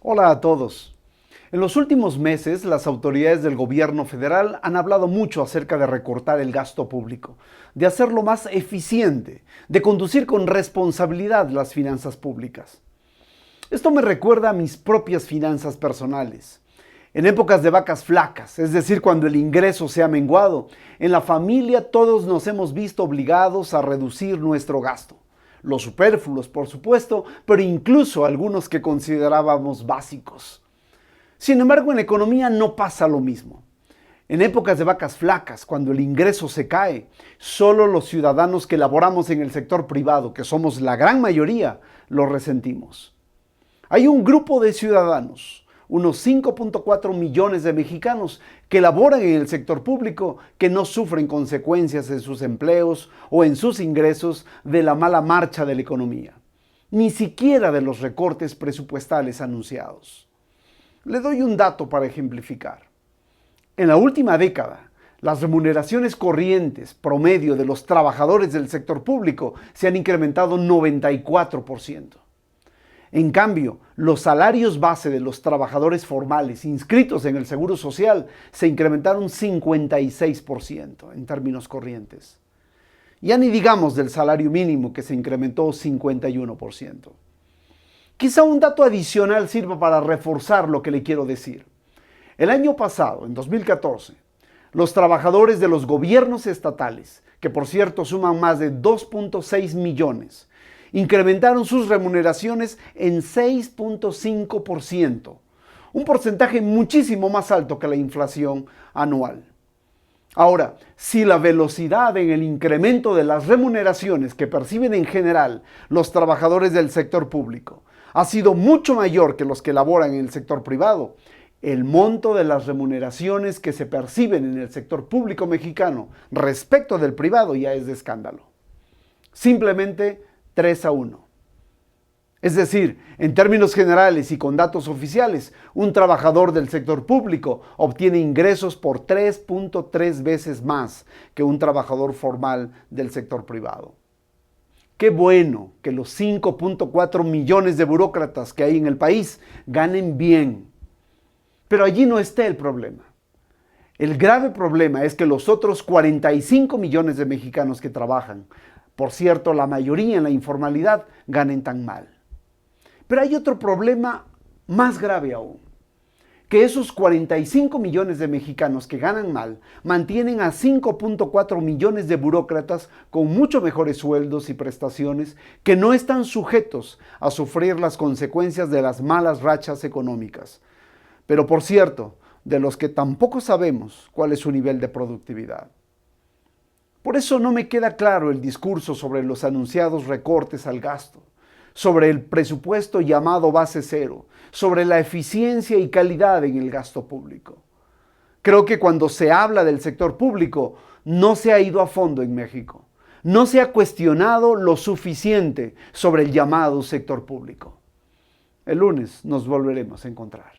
Hola a todos. En los últimos meses, las autoridades del gobierno federal han hablado mucho acerca de recortar el gasto público, de hacerlo más eficiente, de conducir con responsabilidad las finanzas públicas. Esto me recuerda a mis propias finanzas personales. En épocas de vacas flacas, es decir, cuando el ingreso se ha menguado, en la familia todos nos hemos visto obligados a reducir nuestro gasto. Los superfluos, por supuesto, pero incluso algunos que considerábamos básicos. Sin embargo, en la economía no pasa lo mismo. En épocas de vacas flacas, cuando el ingreso se cae, solo los ciudadanos que laboramos en el sector privado, que somos la gran mayoría, lo resentimos. Hay un grupo de ciudadanos, unos 5.4 millones de mexicanos que laboran en el sector público, que no sufren consecuencias en sus empleos o en sus ingresos de la mala marcha de la economía, ni siquiera de los recortes presupuestales anunciados. Le doy un dato para ejemplificar. En la última década, las remuneraciones corrientes promedio de los trabajadores del sector público se han incrementado 94%. En cambio, los salarios base de los trabajadores formales inscritos en el Seguro Social se incrementaron 56% en términos corrientes. Ya ni digamos del salario mínimo, que se incrementó 51%. Quizá un dato adicional sirva para reforzar lo que le quiero decir. El año pasado, en 2014, los trabajadores de los gobiernos estatales, que por cierto suman más de 2.6 millones, incrementaron sus remuneraciones en 6.5%, un porcentaje muchísimo más alto que la inflación anual. Ahora, si la velocidad en el incremento de las remuneraciones que perciben en general los trabajadores del sector público ha sido mucho mayor que los que laboran en el sector privado, el monto de las remuneraciones que se perciben en el sector público mexicano respecto del privado ya es de escándalo. Simplemente 3-1. Es decir, en términos generales y con datos oficiales, un trabajador del sector público obtiene ingresos por 3.3 veces más que un trabajador formal del sector privado. Qué bueno que los 5.4 millones de burócratas que hay en el país ganen bien. Pero allí no está el problema. El grave problema es que los otros 45 millones de mexicanos que trabajan, por cierto, la mayoría en la informalidad, ganen tan mal. Pero hay otro problema más grave aún, que esos 45 millones de mexicanos que ganan mal mantienen a 5.4 millones de burócratas con mucho mejores sueldos y prestaciones que no están sujetos a sufrir las consecuencias de las malas rachas económicas. Pero por cierto, de los que tampoco sabemos cuál es su nivel de productividad. Por eso no me queda claro el discurso sobre los anunciados recortes al gasto, sobre el presupuesto llamado base cero, sobre la eficiencia y calidad en el gasto público. Creo que cuando se habla del sector público, no se ha ido a fondo en México. No se ha cuestionado lo suficiente sobre el llamado sector público. El lunes nos volveremos a encontrar.